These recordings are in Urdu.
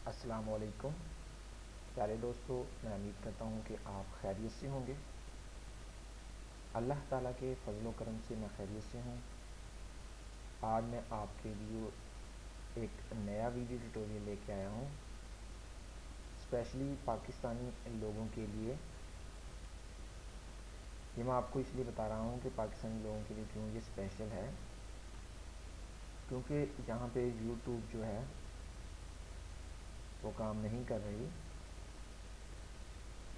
السلام علیکم پیارے دوستو، میں امید کرتا ہوں کہ آپ خیریت سے ہوں گے۔ اللہ تعالیٰ کے فضل و کرم سے میں خیریت سے ہوں۔ آج میں آپ کے لیے ایک نیا ویڈیو ٹیوٹوریل لے کے آیا ہوں، اسپیشلی پاکستانی لوگوں کے لیے۔ یہ میں آپ کو اس لیے بتا رہا ہوں کہ پاکستانی لوگوں کے لیے کیوں یہ اسپیشل ہے، کیونکہ یہاں پہ یوٹیوب جو ہے وہ کام نہیں کر رہی۔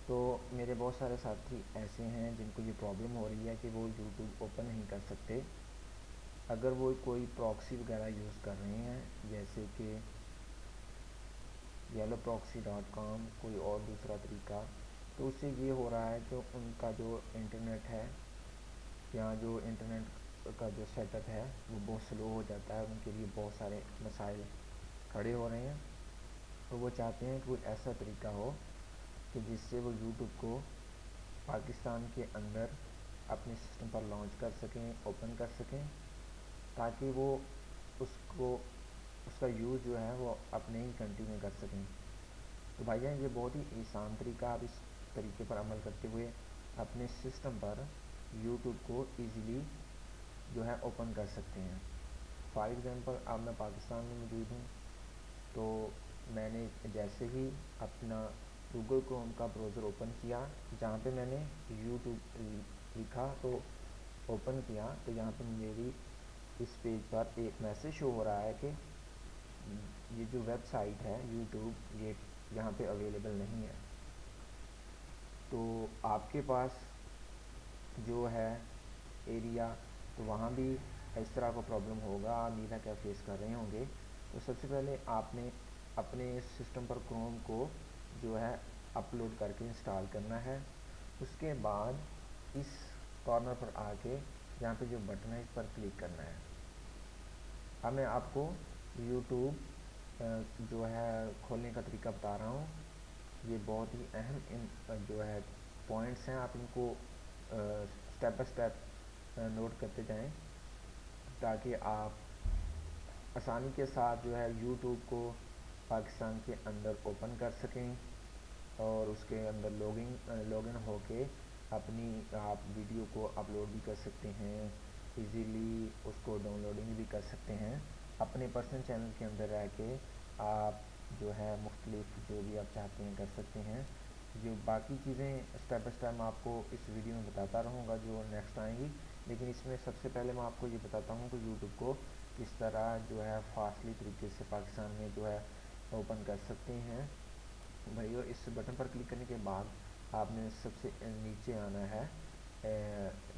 تو میرے بہت سارے ساتھی ایسے ہیں جن کو یہ پرابلم ہو رہی ہے کہ وہ یوٹیوب اوپن نہیں کر سکتے اگر وہ کوئی پراکسی وغیرہ یوز کر رہے ہیں، جیسے کہ yellowproxy.com کوئی اور دوسرا طریقہ۔ تو اس سے یہ ہو رہا ہے کہ ان کا جو انٹرنیٹ ہے یا جو انٹرنیٹ کا جو سیٹ اپ ہے وہ بہت سلو ہو جاتا ہے، ان کے لیے بہت سارے مسائل کھڑے ہو رہے ہیں۔ تو وہ چاہتے ہیں کہ کوئی ایسا طریقہ ہو کہ جس سے وہ یوٹیوب کو پاکستان کے اندر اپنے سسٹم پر لانچ کر سکیں، اوپن کر سکیں، تاکہ وہ اس کا یوز جو ہے وہ اپنے ہی کنٹری میں کر سکیں۔ تو بھائی جان، یہ بہت ہی آسان طریقہ، آپ اس طریقے پر عمل کرتے ہوئے اپنے سسٹم پر یوٹیوب کو ایزیلی جو ہے اوپن کر سکتے ہیں۔ فار ایگزامپل، اب میں پاکستان میں موجود ہوں، تو میں نے جیسے ہی اپنا گوگل کروم کا براؤزر اوپن کیا، جہاں پہ میں نے یوٹیوب لکھا تو اوپن کیا، تو یہاں پہ میری اس پیج پر ایک میسیج شو ہو رہا ہے کہ یہ جو ویب سائٹ ہے یوٹیوب، یہ یہاں پہ اویلیبل نہیں ہے۔ تو آپ کے پاس جو ہے ایریا، تو وہاں بھی اس طرح کا پرابلم ہوگا، آپ نیلا کیا فیس کر رہے ہوں گے۔ تو سب سے پہلے آپ نے اپنے سسٹم پر کروم کو جو ہے اپلوڈ کر کے انسٹال کرنا ہے۔ اس کے بعد اس کارنر پر آ کے جہاں پہ جو بٹن ہے اس پر کلک کرنا ہے۔ اب میں آپ کو یوٹیوب جو ہے کھولنے کا طریقہ بتا رہا ہوں۔ یہ بہت ہی اہم جو ہے پوائنٹس ہیں، آپ ان کو سٹیپ بائی سٹیپ نوٹ کرتے جائیں، تاکہ آپ آسانی کے ساتھ جو ہے یوٹیوب کو پاکستان کے اندر اوپن کر سکیں، اور اس کے اندر لاگ ان ہو کے اپنی آپ ویڈیو کو اپلوڈ بھی کر سکتے ہیں، ایزیلی اس کو ڈاؤن لوڈنگ بھی کر سکتے ہیں۔ اپنے پرسنل چینل کے اندر رہ کے آپ جو ہے مختلف جو بھی آپ چاہتے ہیں کر سکتے ہیں۔ جو باقی چیزیں اسٹیپ بائی اسٹیپ میں آپ کو اس ویڈیو میں بتاتا رہوں گا جو نیکسٹ آئیں گی، لیکن اس میں سب سے پہلے میں آپ کو یہ بتاتا ہوں کہ یوٹیوب کو کس طرح جو ہے فاسٹلی طریقے سے پاکستان میں جو ہے اوپن کر سکتے ہیں۔ بھائیو، اس بٹن پر کلک کرنے کے بعد آپ نے سب سے نیچے آنا ہے،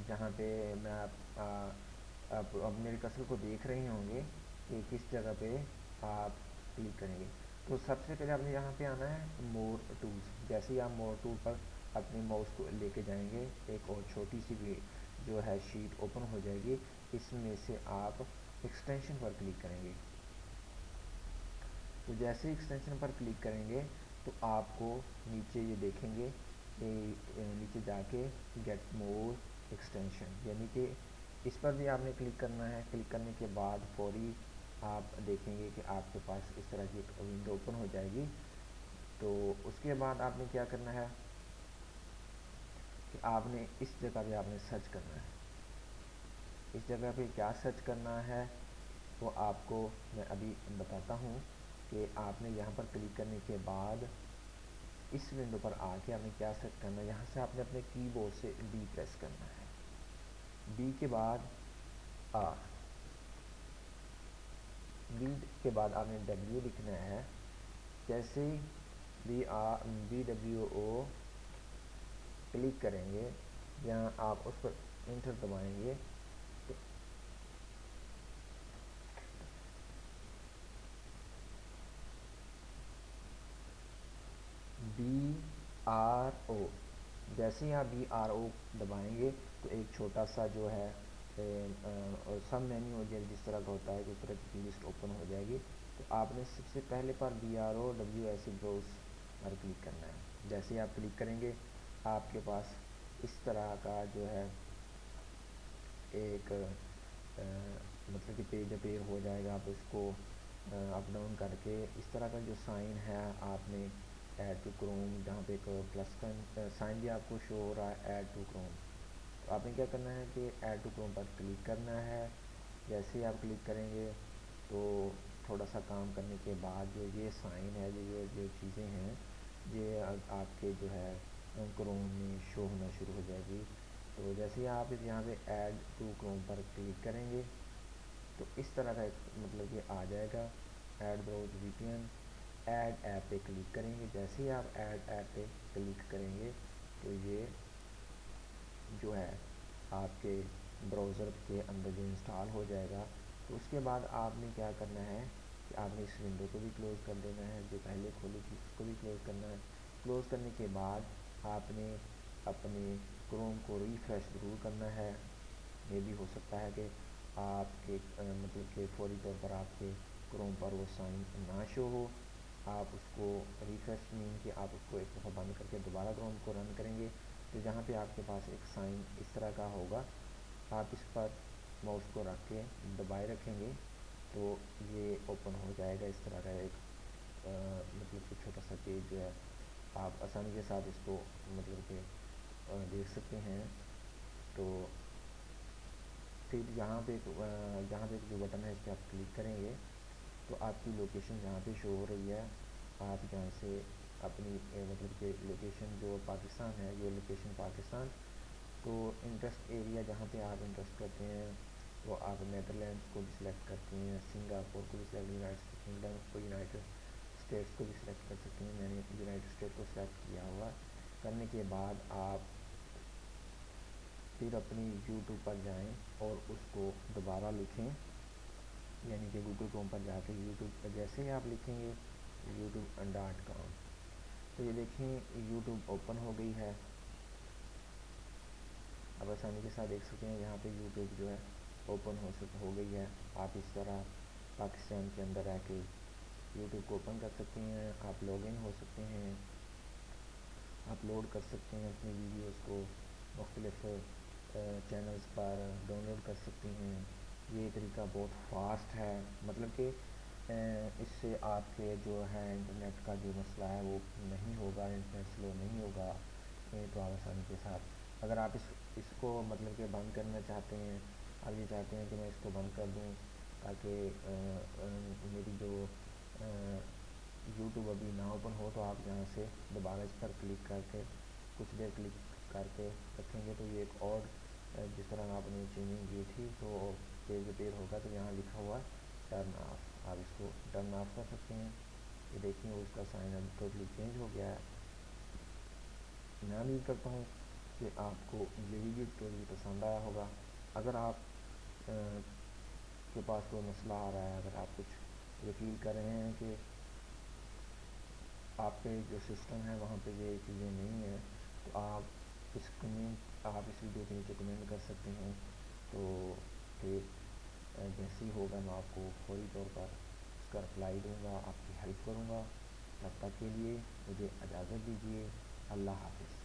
جہاں پہ میں آپ میرے کرسر کو دیکھ رہے ہوں گے کہ کس جگہ پہ آپ کلک کریں گے۔ تو سب سے پہلے آپ نے یہاں پہ آنا ہے مور ٹولز۔ جیسے ہی آپ مور ٹول پر اپنے ماؤس کو لے کے جائیں گے، ایک اور چھوٹی سی بھی جو ہے شیٹ اوپن ہو جائے گی، اس میں سے آپ ایکسٹینشن پر کلک کریں گے۔ تو جیسے ایکسٹینشن پر کلک کریں گے تو آپ کو نیچے یہ دیکھیں گے کہ نیچے جا کے گیٹ مور ایکسٹینشن، یعنی کہ اس پر بھی آپ نے کلک کرنا ہے۔ کلک کرنے کے بعد فوری آپ دیکھیں گے کہ آپ کے پاس اس طرح کی ایک ونڈو اوپن ہو جائے گی۔ تو اس کے بعد آپ نے کیا کرنا ہے کہ آپ نے اس جگہ پہ آپ نے سرچ کرنا ہے۔ اس جگہ پہ کیا سرچ کرنا ہے وہ آپ کو میں ابھی بتاتا ہوں کہ آپ نے یہاں پر کلک کرنے کے بعد اس ونڈو پر آ کے آپ نے کیا سرچ کرنا ہے۔ یہاں سے آپ نے اپنے کی بورڈ سے بی پریس کرنا ہے، بی کے بعد آر، بی کے بعد آپ نے ڈبلیو لکھنا ہے۔ جیسے بی ڈبلیو او کلک کریں گے، یہاں آپ اس پر انٹر دبائیں گے تو بی آر او، جیسے ہی آپ بی آر او دبائیں گے تو ایک چھوٹا سا جو ہے سب مینیو ہو جائے، جس طرح کا ہوتا ہے اس طرح کی لسٹ اوپن ہو جائے گی۔ تو آپ نے سب سے پہلے پر B R O W S browse پر کلک کرنا ہے۔ جیسے ہی آپ کلک کریں گے آپ کے پاس اس طرح کا جو ہے ایک مطلب کہ پیج اپیئر ہو جائے گا۔ آپ اس کو اپ ڈاؤن کر کے اس طرح کا جو سائن ہے آپ نے ایڈ ٹو کروم، جہاں پہ ایک پلس کا سائن بھی آپ کو شو ہو رہا ہے ایڈ ٹو کروم، تو آپ نے کیا کرنا ہے کہ ایڈ ٹو کروم پر کلک کرنا ہے۔ جیسے ہی آپ کلک کریں گے تو تھوڑا سا کام کرنے کے بعد جو یہ سائن ہے، یہ جو چیزیں ہیں یہ آپ کے جو ہے کروم میں شو ہونا شروع ہو جائے گی۔ تو جیسے ہی آپ یہاں پہ ایڈ ٹو کروم پر کلک کریں گے تو اس طرح کا ایک مطلب یہ آ جائے گا ایڈ براؤز وی پی این، ایڈ ایپ پہ کلک کریں گے۔ جیسے ہی آپ ایڈ ایپ پہ کلک کریں گے تو یہ جو ہے آپ کے براؤزر کے اندر جو انسٹال ہو جائے گا۔ تو اس کے بعد آپ نے کیا کرنا ہے کہ آپ نے اس ونڈو کو بھی کلوز کر دینا ہے، جو پہلے کھولی تھی اس کو بھی کلوز کرنا ہے۔ کلوز کرنے کے بعد آپ نے اپنے کروم کو ریفریش ضرور کرنا ہے۔ یہ بھی ہو سکتا ہے کہ آپ کے مطلب کہ فوری طور پر آپ کے کروم پر وہ سائن نہ شو ہو۔ آپ اس کو ریفریش مین کہ آپ اس کو ایک دفعہ بند کر کے دوبارہ کروم کو رن کریں گے تو جہاں پہ آپ کے پاس ایک سائن اس طرح کا ہوگا، آپ اس پر ماؤس کو رکھ کے دبائے رکھیں گے تو یہ اوپن ہو جائے گا۔ اس طرح کا ایک مطلب کہ چھوٹا سا پیج جو ہے آپ آسانی کے ساتھ اس کو مطلب کہ دیکھ سکتے ہیں۔ تو پھر یہاں پہ ایک جو بٹن ہے اس پہ آپ کلک کریں گے تو آپ کی لوکیشن جہاں پہ شو ہو رہی ہے آپ یہاں سے اپنی مطلب کہ لوکیشن جو پاکستان ہے، یہ لوکیشن پاکستان، تو انٹرسٹ ایریا جہاں پہ آپ انٹرسٹ کرتے ہیں وہ آپ نیدرلینڈس کو بھی سلیکٹ کرتے ہیں، سنگاپور کو بھی سلیکٹ، یونائٹڈ کنگڈم کو، یونائٹڈ اسٹیٹس کو بھی سلیکٹ کر سکتے ہیں۔ میں نے یونائٹڈ اسٹیٹ کو سلیکٹ کیا ہوا۔ کرنے کے بعد آپ پھر اپنی یوٹیوب پر جائیں اور اس کو دوبارہ لکھیں، یعنی کہ گوگل کروم پر جا کے یوٹیوب پر جیسے ہی آپ لکھیں گے youtube.com تو یہ دیکھیں یوٹیوب اوپن ہو گئی ہے۔ اب آسانی کے ساتھ دیکھ سکتے ہیں یہاں پہ یوٹیوب جو ہے اوپن ہو گئی ہے۔ آپ اس طرح پاکستان کے اندر رہ کے یوٹیوب کو اوپن کر سکتے ہیں، آپ لاگ ان ہو سکتے ہیں، اپلوڈ کر سکتے ہیں اپنی ویڈیوز کو، مختلف چینلز پر ڈاؤن لوڈ کر سکتے ہیں۔ یہ طریقہ بہت فاسٹ ہے، مطلب کہ اس سے آپ کے جو ہے انٹرنیٹ کا جو مسئلہ ہے وہ نہیں ہوگا، انٹرنیٹ سلو نہیں ہوگا۔ تو آپ آسانی کے ساتھ اگر آپ اس کو مطلب کہ بند کرنا چاہتے ہیں، آپ یہ چاہتے ہیں کہ میں اس کو بند کر دوں تاکہ میری جو یوٹیوب ابھی نہ اوپن ہو، تو آپ یہاں سے دوبارہ اس پر کلک کر کے کچھ دیر کلک کر کے رکھیں گے تو یہ ایک اور جس طرح آپ نے چینجنگ کی تھی تو پیج اپیئر ہوگا تو یہاں لکھا ہوا ٹرن آف، آپ اس کو ٹرن آف کر سکتے ہیں۔ یہ دیکھیں اس کا سائن اب ٹوٹلی چینج ہو گیا ہے۔ میں امید کرتا ہوں کہ آپ کو یہ ویڈیو ٹوٹلی پسند آیا ہوگا۔ اگر آپ کے پاس کوئی مسئلہ آ رہا ہے، اگر آپ کچھ یہ فیل کر رہے ہیں کہ آپ کے جو سسٹم ہے وہاں پہ یہ چیزیں نہیں ہیں تو آپ اس ویڈیو کے نیچے کمنٹ کر سکتے ہیں، تو پھر جیسے ہی ہوگا میں آپ کو فوری طور پر اس کا رپلائی دوں گا، آپ کی ہیلپ کروں گا۔ تب تک کے لیے مجھے اجازت دیجیے، اللہ حافظ۔